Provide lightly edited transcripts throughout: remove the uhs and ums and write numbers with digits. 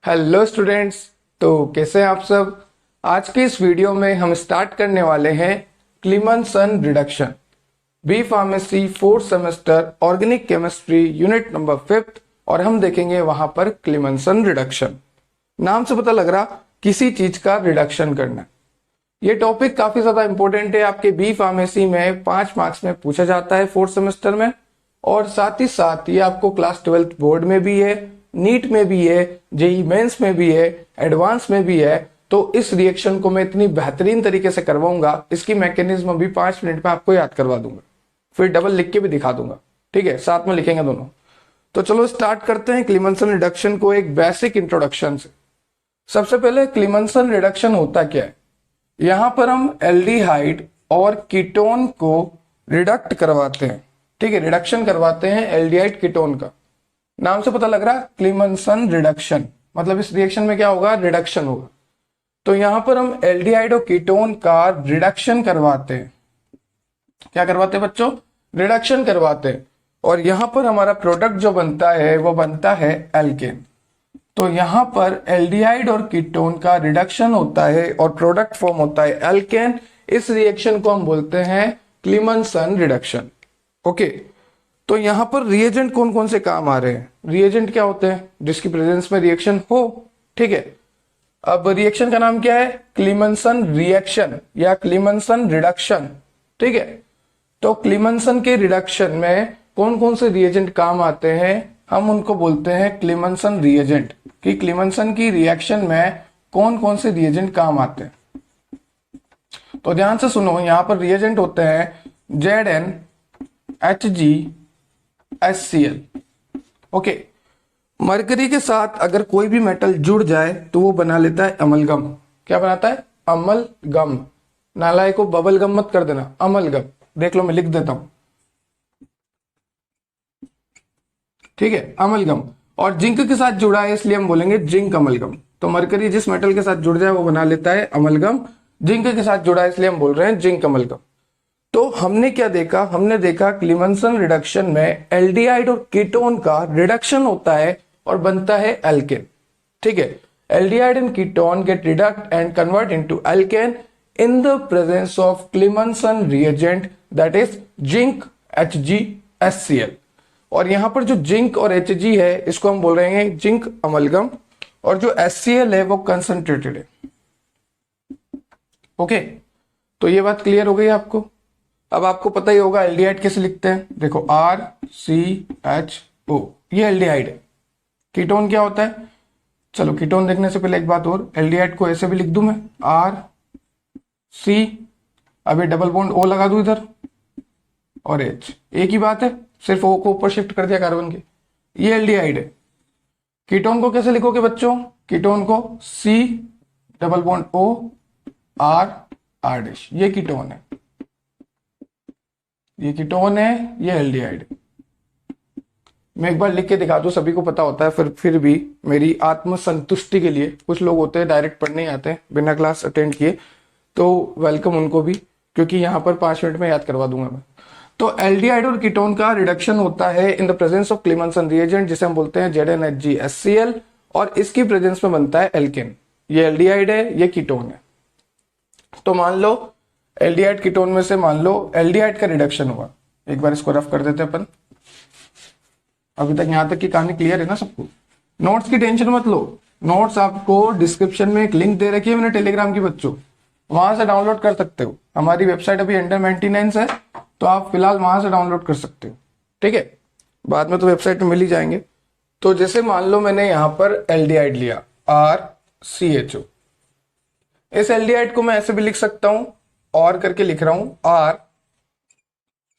Hello students. तो कैसे हैं आप सब। आज के इस वीडियो में हम स्टार्ट करने वाले हैं Clemmensen reduction, B pharmacy fourth semester organic chemistry unit number 5th, और हम देखेंगे वहां पर क्लीमन-सन रिडक्शन। नाम से पता लग रहा किसी चीज का रिडक्शन करना। ये टॉपिक काफी ज्यादा इंपॉर्टेंट है, आपके बी फार्मेसी में 5 मार्क्स में पूछा जाता है फोर्थ सेमेस्टर में, और साथ ही साथ ये आपको क्लास 12th बोर्ड में भी है, नीट में भी है, जेई मेंस में भी है, एडवांस में भी है। तो इस रिएक्शन को मैं इतनी बेहतरीन तरीके से करवाऊंगा, इसकी मैकेनिज्म भी 5 मिनट में आपको याद करवा दूंगा, फिर डबल लिख के भी दिखा दूंगा। ठीक है, साथ में लिखेंगे दोनों। तो चलो स्टार्ट करते हैं क्लीमन-सन रिडक्शन को एक बेसिक इंट्रोडक्शन से। सबसे पहले क्लीमन-सन रिडक्शन होता क्या है। यहां पर हम एल्डिहाइड और कीटोन को रिडक्ट करवाते हैं। ठीक है, रिडक्शन करवाते हैं एल्डिहाइड कीटोन का। नाम से पता लग रहा क्लीमन-सन रिडक्शन, मतलब इस रिएक्शन में क्या होगा, रिडक्शन होगा। तो यहां पर हम एल्डिहाइड और कीटोन का रिडक्शन करवाते हैं। क्या करवाते हैं बच्चों, रिडक्शन करवाते हैं। और यहां पर हमारा प्रोडक्ट जो बनता है वो बनता है एल्केन। तो यहां पर एल्डिहाइड और कीटोन का रिडक्शन होता है और प्रोडक्ट फॉर्म होता है एल्केन। इस रिएक्शन को हम बोलते हैं क्लीमन-सन रिडक्शन। ओके, तो यहां पर रिएजेंट कौन कौन से काम आ रहे हैं। रिएजेंट क्या होते हैं, जिसकी प्रेजेंस में रिएक्शन हो। ठीक है, अब रिएक्शन का नाम क्या है, क्लीमन-सन रिएक्शन या क्लीमन-सन रिडक्शन। ठीक है, तो क्लीमन-सन के रिडक्शन में कौन कौन से रिएजेंट काम आते हैं, हम उनको बोलते हैं क्लीमन-सन रिएजेंट। कि क्लीमन-सन की रिएक्शन में कौन कौन से रिएजेंट काम आते हैं। तो ध्यान से सुनो, यहां पर रिएजेंट होते हैं ZnHgHcl। ओके, मरकरी के साथ अगर कोई भी मेटल जुड़ जाए तो वो बना लेता है अमलगम। क्या बनाता है, अमलगम। नालायक को बबल गम मत कर देना, अमलगम। देख लो मैं लिख देता हूं। ठीक है, अमलगम। और जिंक के साथ जुड़ा है इसलिए हम बोलेंगे जिंक अमलगम। तो मरकरी जिस मेटल के साथ जुड़ जाए वो बना लेता है अमलगम। जिंक के साथ जुड़ा है इसलिए हम बोल रहे हैं जिंक अमलगम। तो हमने क्या देखा, हमने देखा क्लीमन-सन रिडक्शन में एल्डिहाइड और कीटोन का रिडक्शन होता है और बनता है एल्केन। ठीक है, aldehyde and ketone get reduct and convert into alkane in the presence of Clemmensen reagent that is zinc HgHcl। और यहां पर जो जिंक और Hg है इसको हम बोल रहे हैं जिंक अमलगम, और जो HCl है वो कंसंट्रेटेड है। ओके, तो ये बात क्लियर हो गई आपको। अब आपको पता ही होगा एल्डिहाइड कैसे लिखते हैं। देखो RCHO, ये एल्डिहाइड है। कीटोन क्या होता है, चलो कीटोन देखने से पहले एक बात और, एल्डिहाइड को ऐसे भी लिख दूं मैं RC, अभी डबल बॉन्ड O लगा दूं इधर, और H, एक ही बात है, सिर्फ O को ऊपर शिफ्ट कर दिया कार्बन के। ये एल्डिहाइड है। कीटोन को कैसे लिखोगे बच्चों, कीटोन को C double bond O R, ये कीटोन है, ये कीटोन है, ये एल्डिहाइड। मैं एक बार लिख के दिखा दूं, सभी को पता होता है, फिर भी मेरी आत्मसंतुष्टि के लिए, कुछ लोग होते हैं डायरेक्ट पढ़ने आते हैं बिना क्लास अटेंड किए, तो वेलकम उनको भी, क्योंकि यहां पर 5 मिनट में याद करवा दूंगा मैं। तो एल्डिहाइड और कीटोन का रिडक्शन होता है in the presence of Clemmensen reagent, जिसे हम बोलते हैं ZnHgHcl, और इसकी प्रेजेंस में बनता है एल्केन। ये एल्डिहाइड है, ये कीटोन है। तो मान लो एल्डिहाइड कीटोन में से मान लो एल्डिहाइड का रिडक्शन हुआ। एक बार इसको रफ कर देते हैं अपन। अभी तक यहां तक की कहानी क्लियर है ना सबको। नोट्स की टेंशन मत लो, नोट्स आपको डिस्क्रिप्शन में एक लिंक दे रखी है मैंने टेलीग्राम की बच्चों, वहां से डाउनलोड कर सकते हो। हमारी वेबसाइट अभी अंडर मेंटेनेंस है, तो आप फिलहाल वहां से डाउनलोड कर सकते हो। ठीक है, बाद में तो वेबसाइट में मिल ही जाएंगे। तो जैसे मान लो मैंने यहां पर एल्डिहाइड लिया RCHO, इस एल्डिहाइड को मैं ऐसे भी लिख सकता हूं, और करके लिख रहा हूं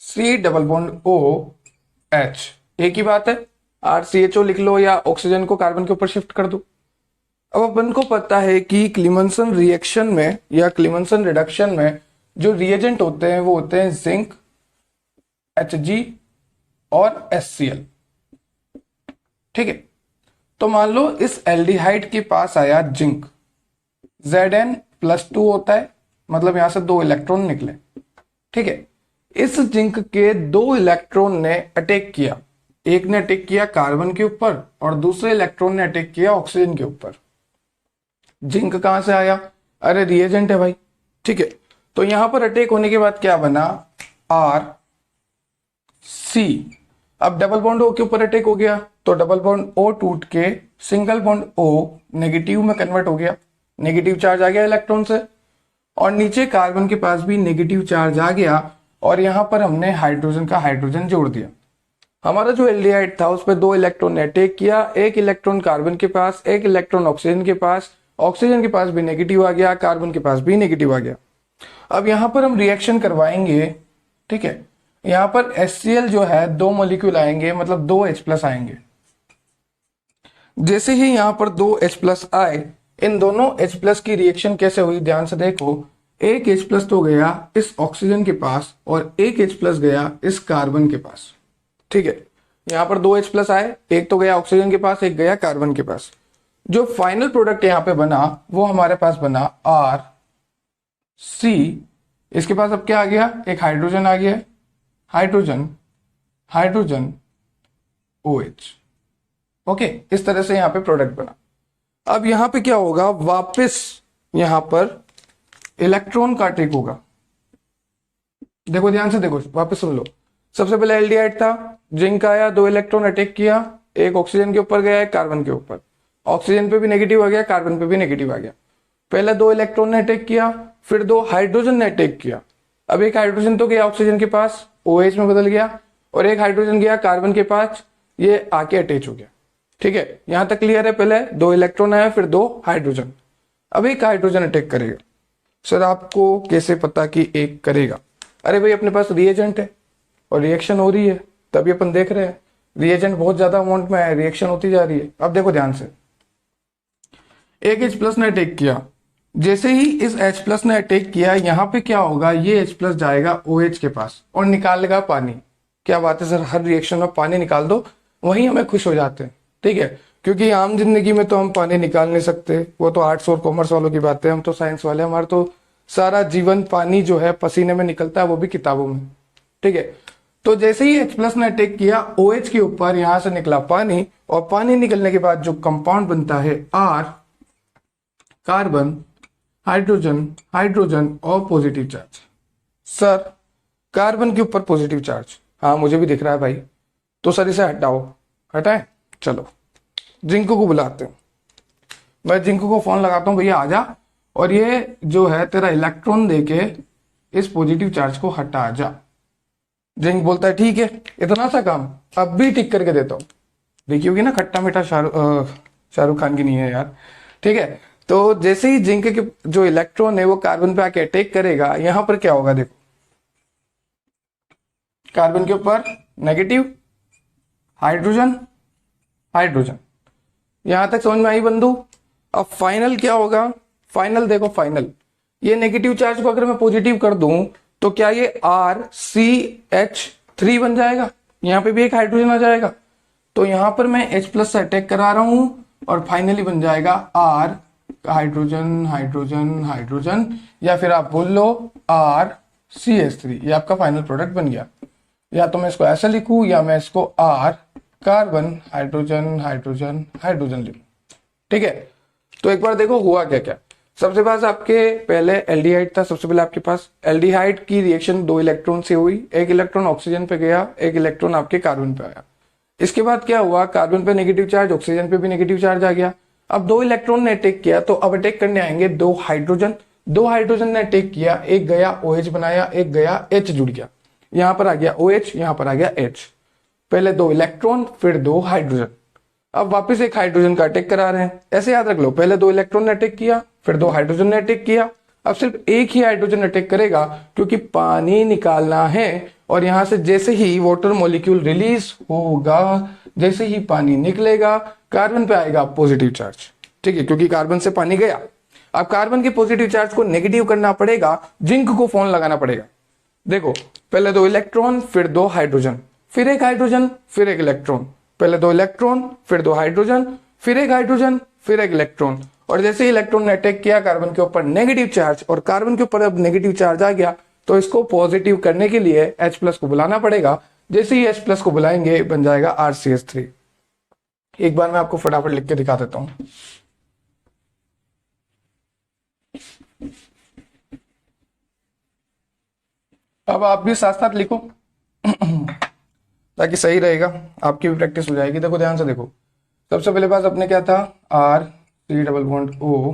RC डबल बॉन्ड OH, एक ही बात है। RCHO लिख लो या ऑक्सीजन को कार्बन के ऊपर शिफ्ट कर दो। अब अपन को पता है कि क्लीमन-सन रिएक्शन में या क्लीमन-सन रिडक्शन में जो रिएजेंट होते हैं वो होते हैं जिंक, Hg और HCl। ठीक है, तो मान लो इस एल्डिहाइड के पास आया जिंक, Zn+2 होता है, मतलब यहां से 2 इलेक्ट्रॉन निकले। ठीक है, इस जिंक के 2 इलेक्ट्रॉन ने अटैक किया एक ने अटैक किया कार्बन के ऊपर और दूसरे इलेक्ट्रॉन ने अटैक किया ऑक्सीजन के ऊपर। जिंक कहां से आया? अरे रिएजेंट है भाई, ठीक है। तो यहां पर अटैक होने के बाद क्या बना? R C. अब डबल बॉन्ड ओ के ऊपर अटैक हो गया तो डबल बॉन्ड ओ टूट के सिंगल बॉन्ड ओ नेगेटिव में कन्वर्ट हो गया, नेगेटिव चार्ज आ गया इलेक्ट्रॉन से। और नीचे कार्बन के पास भी नेगेटिव चार्ज आ गया और यहां पर हमने हाइड्रोजन का हाइड्रोजन जोड़ दिया। हमारा जो एल्डिहाइड था उस पर 2 इलेक्ट्रॉन ने अटैक किया, एक इलेक्ट्रॉन कार्बन के पास, एक इलेक्ट्रॉन ऑक्सीजन के पास। ऑक्सीजन के पास भी नेगेटिव आ गया, कार्बन के पास भी नेगेटिव आ गया। अब यहां पर हम रिएक्शन करवाएंगे, ठीक है। यहां पर HCl जो है 2 मॉलिक्यूल आएंगे, मतलब 2 H+ आएंगे। जैसे ही यहां पर 2 H+ आए, इन दोनों H+ की रिएक्शन कैसे हुई ध्यान से देखो। एक H+ तो गया इस ऑक्सीजन के पास और एक H+ गया इस कार्बन के पास, ठीक है। यहां पर 2 H+ आए, एक तो गया ऑक्सीजन के पास, एक गया कार्बन के पास। जो फाइनल प्रोडक्ट यहां पे बना वो हमारे पास बना RC। इसके पास अब क्या आ गया? एक हाइड्रोजन आ गया, हाइड्रोजन हाइड्रोजन OH। ओके, इस तरह से यहां पे प्रोडक्ट बना। अब यहां पे क्या होगा? वापस यहां पर इलेक्ट्रॉन का अटैक होगा। देखो ध्यान से देखो, वापस सुन लो। सबसे पहले एल्डिहाइड था, जिंक आया, 2 इलेक्ट्रॉन अटैक किया, एक ऑक्सीजन के ऊपर गया, एक कार्बन के ऊपर। ऑक्सीजन पे भी नेगेटिव आ गया, कार्बन पे भी नेगेटिव आ गया। पहले 2 इलेक्ट्रॉन ने अटैक किया, फिर 2 हाइड्रोजन ने अटैक किया। अब एक हाइड्रोजन तो गया ऑक्सीजन के पास, OH में बदल गया, और एक हाइड्रोजन गया कार्बन के पास, ये आके अटैच हो गया, ठीक है। यहां तक क्लियर है? पहले 2 इलेक्ट्रॉन आया, फिर 2 हाइड्रोजन। अब एक हाइड्रोजन अटैक करेगा। सर आपको कैसे पता कि एक करेगा? अरे भाई अपने पास रिएजेंट है और रिएक्शन हो रही है, तभी अपन देख रहे हैं। रिएजेंट बहुत ज्यादा अमाउंट में है, रिएक्शन होती जा रही है। अब देखो ध्यान से, एक H+ ने अटैक किया। जैसे ही इस H+ ने अटैक किया, यहां पे क्या होगा? ये H+ जाएगा OH के पास और निकालेगा पानी। क्या बात है सर, हर रिएक्शन में पानी निकाल दो, वहीं हमें खुश हो जाते हैं, ठीक है। क्योंकि आम जिंदगी में तो हम पानी निकाल नहीं सकते, वो तो आर्ट्स और कॉमर्स वालों की बात है। हम तो साइंस वाले, हमारा तो सारा जीवन पानी जो है पसीने में निकलता है, वो भी किताबों में, ठीक है। तो जैसे ही H+ ने अटैक किया OH के ऊपर, यहां से निकला पानी, और पानी निकलने के बाद जो कंपाउंड बनता है R, कार्बन हाइड्रोजन हाइड्रोजन और पॉजिटिव चार्ज। सर कार्बन के ऊपर पॉजिटिव चार्ज, हाँ मुझे भी दिख रहा है भाई। तो सर इसे हटाओ, हटाए। चलो जिंक को बुलाते हैं, मैं जिंक को फोन लगाता हूं, भैया आजा, और ये जो है तेरा इलेक्ट्रॉन देके इस पॉजिटिव चार्ज को हटा जा। जिंक बोलता है ठीक है, इतना सा काम अब भी ठीक करके देता हूं। देखी होगी ना खट्टा मीठा, शाहरुख खान की नहीं है यार, ठीक है। तो जैसे ही जिंक के जो इलेक्ट्रॉन है वो कार्बन पे आके अटैक करेगा, यहां पर क्या होगा? देखो, कार्बन के ऊपर नेगेटिव, हाइड्रोजन हाइड्रोजन। यहां तक समझ में आई बंधु? अब फाइनल क्या होगा? फाइनल देखो, फाइनल ये नेगेटिव चार्ज को अगर मैं पॉजिटिव कर दूं तो क्या ये RCH3 बन जाएगा? यहां पे भी एक हाइड्रोजन आ जाएगा। तो यहां पर मैं H+ से अटैक करा रहा हूं और फाइनली बन जाएगा R हाइड्रोजन हाइड्रोजन हाइड्रोजन, या फिर आप बोल लो RCH3। ये आपका फाइनल प्रोडक्ट बन गया। या तो मैं इसको ऐसा लिखूं या मैं इसको R carbon hydrogen hydrogen hydrogen लिखूं, ठीक है। तो एक बार देखो हुआ क्या क्या। सबसे पास आपके पहले एल्डिहाइड था, सबसे पहले आपके पास एल्डिहाइड की रिएक्शन 2 इलेक्ट्रॉन से हुई, एक इलेक्ट्रॉन ऑक्सीजन पे गया, एक इलेक्ट्रॉन आपके कार्बन पे आया। इसके बाद क्या हुआ? कार्बन पे नेगेटिव चार्ज, ऑक्सीजन पे भी नेगेटिव चार्ज आ गया। अब 2 इलेक्ट्रॉन ने अटैक किया, तो अब अटैक करने आएंगे 2 हाइड्रोजन। 2 हाइड्रोजन ने अटैक किया, एक गया OH बनाया, एक गया H जुड़ गया। यहां पर आ गया OH, यहां पर आ गया H। पहले 2 इलेक्ट्रॉन, फिर 2 हाइड्रोजन। अब वापस एक हाइड्रोजन का अटैक करा रहे हैं। ऐसे याद रख लो, पहले 2 इलेक्ट्रॉन ने अटैक किया, फिर 2 हाइड्रोजन ने अटैक किया। अब सिर्फ एक ही हाइड्रोजन अटैक करेगा क्योंकि पानी निकालना है, और यहां से जैसे ही वाटर मॉलिक्यूल रिलीज होगा, जैसे ही पानी निकलेगा, कार्बन पे आएगा पॉजिटिव चार्ज, ठीक है, क्योंकि कार्बन से पानी गया। अब कार्बन के पॉजिटिव चार्ज को नेगेटिव करना पड़ेगा, जिंक को फोन लगाना पड़ेगा। देखो पहले 2 इलेक्ट्रॉन, फिर 2 हाइड्रोजन, फिर एक हाइड्रोजन, फिर एक इलेक्ट्रॉन। पहले 2 इलेक्ट्रॉन, फिर 2 हाइड्रोजन, फिर एक हाइड्रोजन, फिर एक इलेक्ट्रॉन। और जैसे ही इलेक्ट्रॉन ने अटैक किया कार्बन के ऊपर नेगेटिव चार्ज, और कार्बन के ऊपर अब नेगेटिव चार्ज आ गया, तो इसको पॉजिटिव करने के लिए H+ को बुलाना पड़ेगा। जैसे ही H+ को बुलाएंगे बन जाएगा RCH3। एक बार मैं आपको फटाफट लिख के दिखा देता हूं। अब आप भी साथ साथ लिखो ताकि सही रहेगा, आपकी भी प्रैक्टिस हो जाएगी। देखो ध्यान से देखो, सबसे पहले पास अपने क्या था, R⁻⁻OH,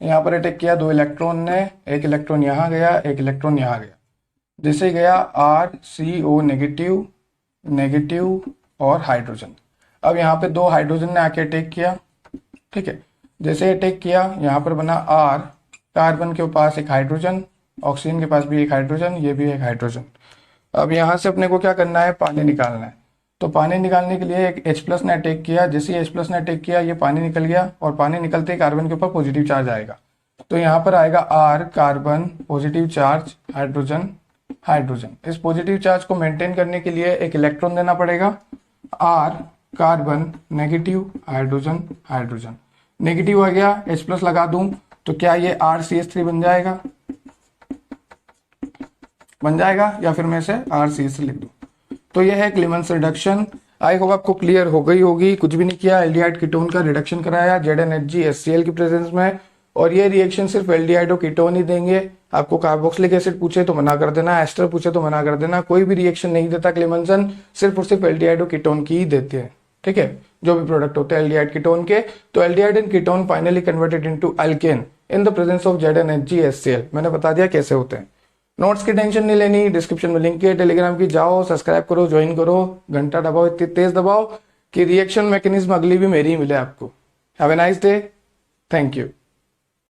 यहाँ पर अटैक किया 2 इलेक्ट्रॉन ने, एक इलेक्ट्रॉन यहाँ गया, एक इलेक्ट्रॉन यहाँ गया। जैसे गया RCO नेगेटिव, नेगेटिव और हाइड्रोजन। अब यहाँ पे 2 हाइड्रोजन ने आके अटैक किया, ठीक है। जैसे अटैक किया यहाँ पर बना R, कार्बन के पास एक हाइड्रोजन, ऑक्सीजन के पास भी एक हाइड्रोजन, ये भी एक हाइड्रोजन। अब यहाँ से अपने को क्या करना है, पानी निकालना है। तो पानी निकालने के लिए एक H+ ने अटैक किया, जैसे ही H+ ने अटैक किया ये पानी निकल गया, और पानी निकलते ही कार्बन के ऊपर पॉजिटिव चार्ज आएगा। तो यहाँ पर आएगा R carbon, positive charge, hydrogen, hydrogen. इस पॉजिटिव चार्ज को मेंटेन करने के लिए एक इलेक्ट्रॉन देना पड़ेगा, R carbon, negative, hydrogen, hydrogen. Negative आ गया, H+ लगा दूं तो क्या ये RCH3 बन जाएगा, या फिर मैं इसे RCH3 लिख दूं। तो यह है क्लीमेंस रिडक्शन। आई होप आपको क्लियर हो गई होगी। कुछ भी नहीं किया, एल्डिहाइड कीटोन का रिडक्शन कराया ZnHgHCl की प्रेजेंस में, और ये रिएक्शन सिर्फ एल्डिहाइड और कीटोन ही देंगे। आपको कार्बोक्सिलिक एसिड पूछे तो मना कर देना, एस्टर पूछे तो मना कर देना। कोई भी रिएक्शन नहीं देता क्लेमेंसन, सिर्फ और सिर्फ एल्डिहाइड और कीटोन की ही देते हैं, ठीक है। जो भी प्रोडक्ट होते हैं एल्डिहाइड कीटोन के, तो aldehyde and ketone finally converted into alkane in the presence of ZnHgHCl। मैंने बता दिया कैसे होते हैं। नोट्स की टेंशन नहीं लेनी, डिस्क्रिप्शन में लिंक है टेलीग्राम की, जाओ सब्सक्राइब करो, ज्वाइन करो, घंटा दबाओ, इतनी तेज दबाओ कि रिएक्शन मैकेनिज्म अगली भी मेरी ही मिले आपको। Have a nice day, thank you.